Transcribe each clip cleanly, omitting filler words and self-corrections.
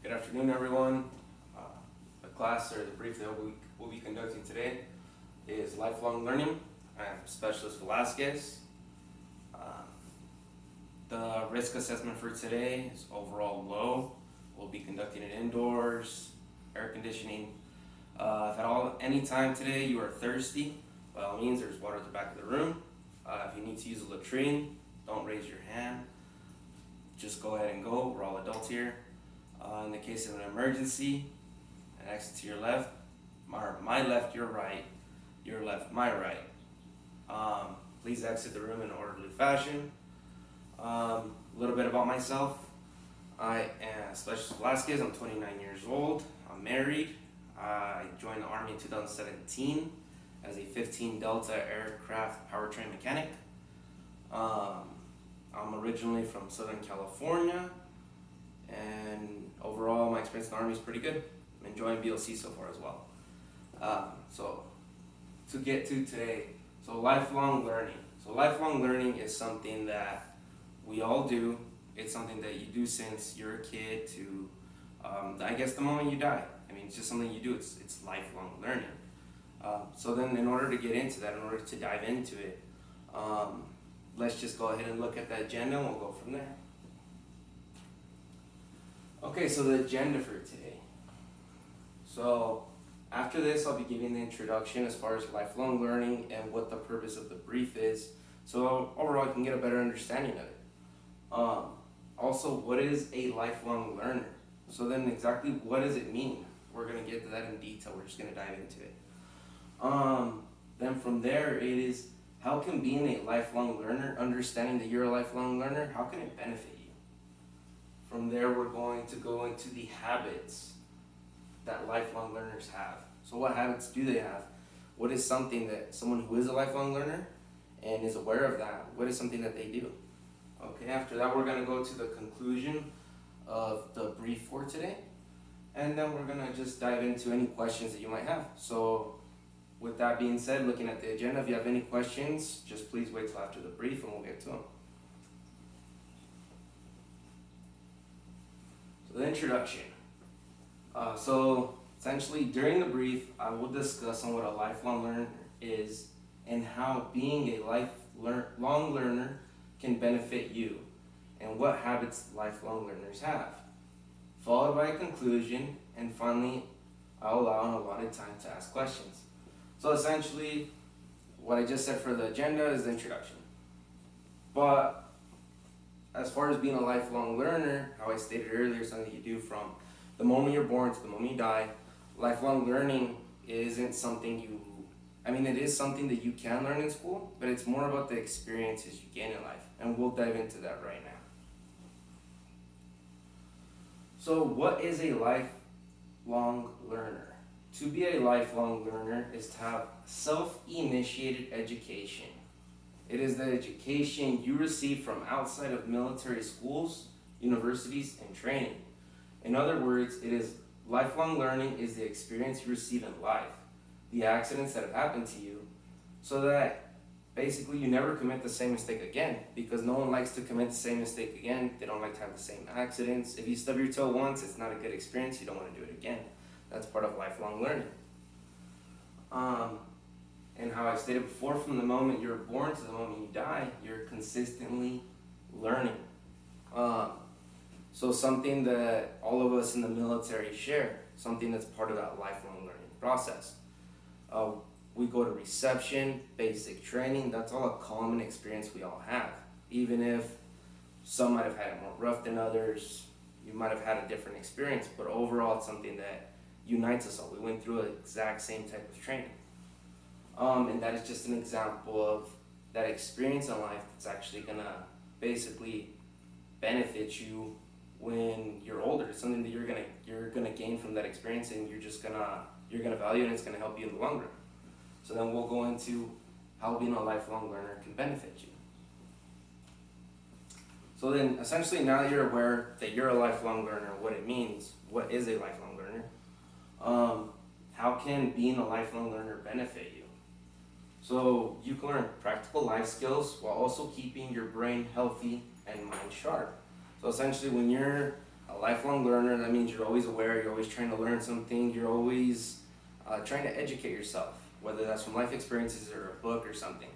Good afternoon, everyone. The class or the brief that we'll be conducting today is lifelong learning. I'm Specialist Velasquez. Uh, the risk assessment for today is overall low. We'll be conducting it indoors, air conditioning. If at any time today you are thirsty, by all means, there's water at the back of the room. If you need to use a latrine, don't raise your hand. Just go ahead and go. We're all adults here. In the case of an emergency, an exit to your left, my left, your right, your left, my right. Please exit the room in an orderly fashion. A little bit about myself. I am Specialist Velasquez. I'm 29 years old. I'm married. I joined the Army in 2017 as a 15 Delta aircraft powertrain mechanic. I'm originally from Southern California, and overall my experience in the Army is pretty good. I'm enjoying BLC so far as well. So to get to today, lifelong learning. So lifelong learning is something that we all do. It's something that you do since you're a kid to, I guess, the moment you die. I mean, it's just something you do. It's lifelong learning. So then in order to get into that, in order to dive into it, let's just go ahead and look at the agenda and we'll go from there. Okay, so the agenda for today. So after this, I'll be giving the introduction as far as lifelong learning and what the purpose of the brief is. So overall, you can get a better understanding of it. Also, what is a lifelong learner? So then exactly what does it mean? We're going to get to that in detail. We're just going to dive into it. Then from there, it is how can being a lifelong learner, understanding that you're a lifelong learner, how can it benefit you? From there, we're going to go into the habits that lifelong learners have. So what habits do they have? What is something that someone who is a lifelong learner and is aware of that, what is something that they do? Okay, after that, we're going to go to the conclusion of the brief for today. And then we're going to just dive into any questions that you might have. So with that being said, looking at the agenda, if you have any questions, just please wait till after the brief and we'll get to them. So the introduction. So essentially during the brief, I will discuss on what a lifelong learner is and how being a lifelong learner can benefit you and what habits lifelong learners have. Followed by a conclusion, and finally, I'll allow an allotted time to ask questions. So essentially, what I just said for the agenda is the introduction. But as far as being a lifelong learner, how I stated earlier, something you do from the moment you're born to the moment you die. Lifelong learning isn't something it is something that you can learn in school, but it's more about the experiences you gain in life. And we'll dive into that right now. So what is a lifelong learner? To be a lifelong learner is to have self-initiated education. It is the education you receive from outside of military schools, universities, and training. In other words, lifelong learning is the experience you receive in life, the accidents that have happened to you, so that basically you never commit the same mistake again, because no one likes to commit the same mistake again. They don't like to have the same accidents. If you stub your toe once, it's not a good experience. You don't want to do it again. That's part of lifelong learning. And how I stated before, from the moment you're born to the moment you die, you're consistently learning. So something that all of us in the military share, something that's part of that lifelong learning process. We go to reception, basic training. That's all a common experience we all have. Even if some might have had it more rough than others, you might have had a different experience, but overall it's something that unites us all. We went through an exact same type of training. And that is just an example of that experience in life that's actually gonna basically benefit you when you're older. It's something that you're gonna gain from that experience, and you're gonna value it, and it's gonna help you in the long run. So then we'll go into how being a lifelong learner can benefit you. So then essentially, now that you're aware that you're a lifelong learner, what it means, what is a lifelong learner, how can being a lifelong learner benefit you? So you can learn practical life skills while also keeping your brain healthy and mind sharp. So essentially, when you're A lifelong learner, that means you're always aware, you're always trying to learn something, you're always trying to educate yourself, whether that's from life experiences or a book or something,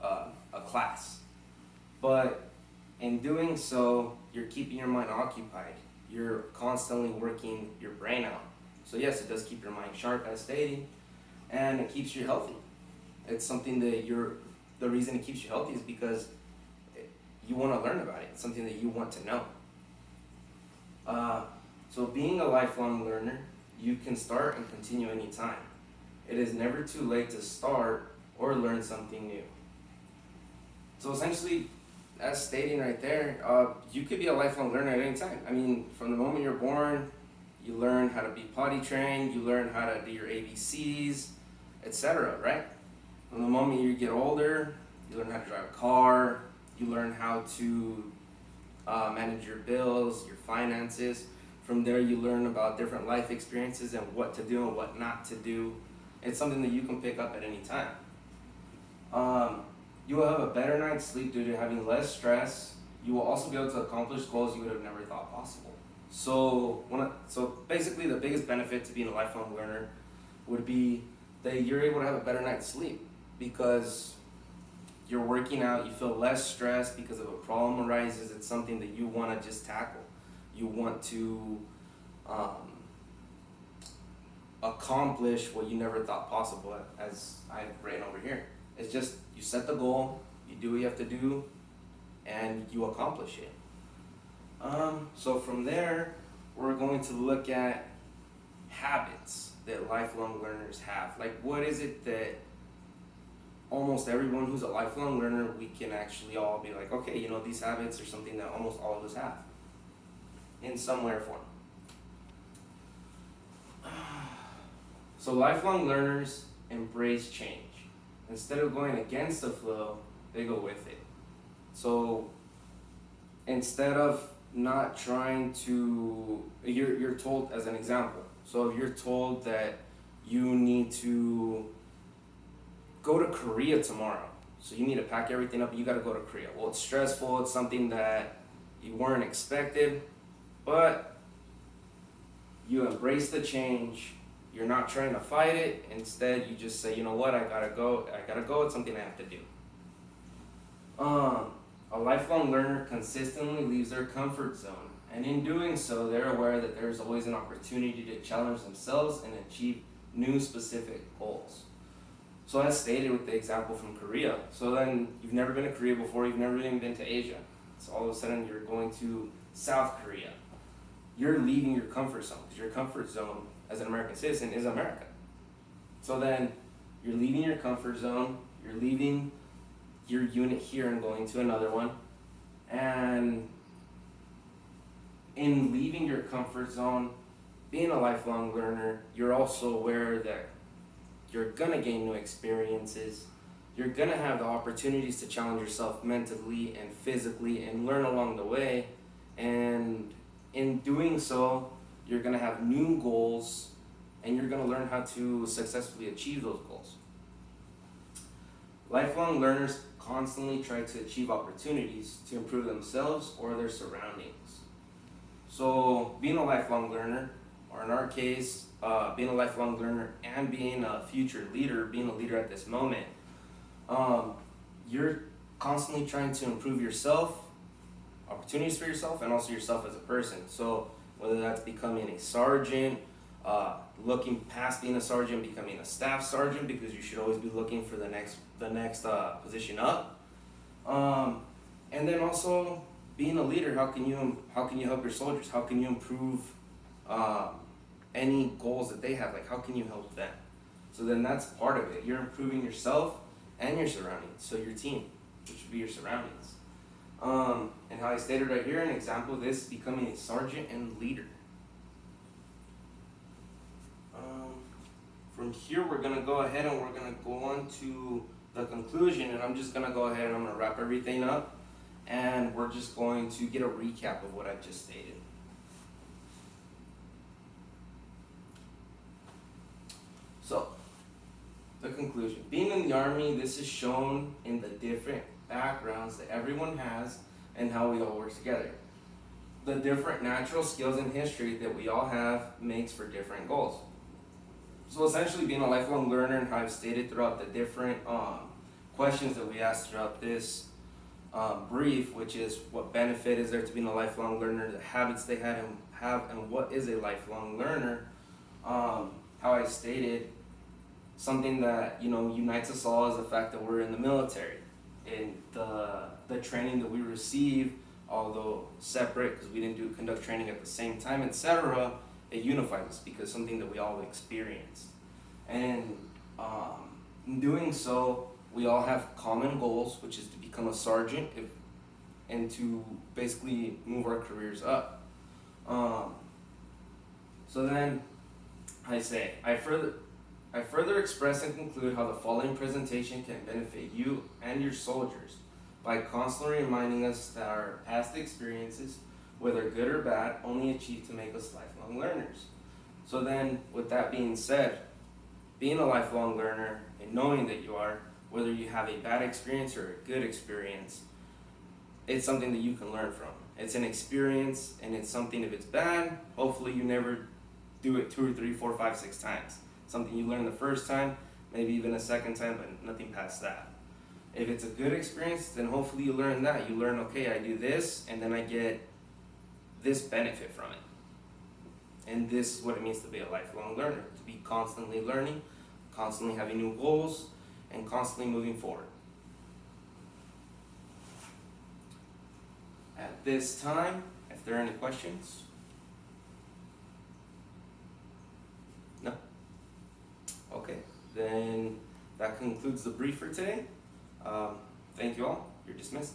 a class. But in doing so, you're keeping your mind occupied. You're constantly working your brain out. So yes, it does keep your mind sharp, as stated, and it keeps you healthy. It's something that the reason it keeps you healthy is because you want to learn about it. It's something that you want to know. So being a lifelong learner, you can start and continue anytime. It is never too late to start or learn something new. So essentially, as stating right there, you could be a lifelong learner at any time. I mean, from the moment you're born, you learn how to be potty trained, you learn how to do your ABCs, etc., right? From the moment you get older, you learn how to drive a car, you learn how to manage your bills, your finances. From there, you learn about different life experiences and what to do and what not to do. It's something that you can pick up at any time. You will have a better night's sleep due to having less stress. You will also be able to accomplish goals you would have never thought possible. So basically, the biggest benefit to being a lifelong learner would be that you're able to have a better night's sleep because you're working out, you feel less stressed because if a problem arises, it's something that you want to just tackle. You want to accomplish what you never thought possible, as I've written over here. It's just you set the goal, you do what you have to do, and you accomplish it. So from there, we're going to look at habits that lifelong learners have. Like, what is it that almost everyone who's a lifelong learner, we can actually all be like, okay, you know, these habits are something that almost all of us have in some way or form. So lifelong learners embrace change. Instead of going against the flow, they go with it. So instead of not trying to, you're told, as an example, so if you're told that you need to go to Korea tomorrow, so you need to pack everything up, you got to go to Korea. Well, it's stressful, it's something that you weren't expected, but you embrace the change. You're not trying to fight it. Instead, you just say, you know what, I gotta go, it's something I have to do. A lifelong learner consistently leaves their comfort zone, and in doing so, they're aware that there's always an opportunity to challenge themselves and achieve new specific goals. So as stated with the example from Korea, so then you've never been to Korea before, you've never even been to Asia. So all of a sudden you're going to South Korea. You're leaving your comfort zone, because your comfort zone as an American citizen is America. So then you're leaving your comfort zone, you're leaving your unit here and going to another one. And in leaving your comfort zone, being a lifelong learner, you're also aware that you're gonna gain new experiences. You're gonna have the opportunities to challenge yourself mentally and physically and learn along the way. And in doing so, you're gonna have new goals and you're gonna learn how to successfully achieve those goals. Lifelong learners constantly try to achieve opportunities to improve themselves or their surroundings. So being a lifelong learner, or in our case, being a lifelong learner and being a future leader, being a leader at this moment, you're constantly trying to improve yourself, opportunities for yourself, and also yourself as a person. So whether that's becoming a sergeant, looking past being a sergeant, becoming a staff sergeant, because you should always be looking for the next position up, and then also being a leader. How can you help your soldiers? How can you improve any goals that they have? Like, how can you help them? So then that's part of it. You're improving yourself and your surroundings. So your team, which would be your surroundings. And how I stated right here, an example of this, becoming a sergeant and leader. From here, we're going to go ahead and we're going to go on to the conclusion, and I'm just going to go ahead and I'm going to wrap everything up, and we're just going to get a recap of what I just stated. So, the conclusion. Being in the Army, this is shown in the different backgrounds that everyone has and how we all work together. the different natural skills in history that we all have makes for different goals. So essentially, being a lifelong learner, and how I've stated throughout the different questions that we asked throughout this brief, which is what benefit is there to being a lifelong learner, the habits they had and have, and what is a lifelong learner. How I stated, something that unites us all is the fact that we're in the military, and the training that we receive, although separate because we didn't conduct training at the same time, etc., it unifies us because it's something that we all experienced. And in doing so, we all have common goals, which is to become a sergeant and to basically move our careers up. So then I further express and conclude how the following presentation can benefit you and your soldiers by constantly reminding us that our past experiences, whether good or bad, only achieve to make us lifelong learners. So then, with that being said, being a lifelong learner and knowing that you are, whether you have a bad experience or a good experience, it's something that you can learn from. It's an experience, and it's something, if it's bad, hopefully you never do it 2 or 3, 4, 5, 6 times. Something you learn the first time, maybe even a second time, but nothing past that. If it's a good experience, then hopefully you learn that. You learn, okay, I do this, and then I get this benefit from it. And this is what it means to be a lifelong learner, to be constantly learning, constantly having new goals, and constantly moving forward. At this time, if there are any questions? No? Okay, then that concludes the brief for today. Thank you all. You're dismissed.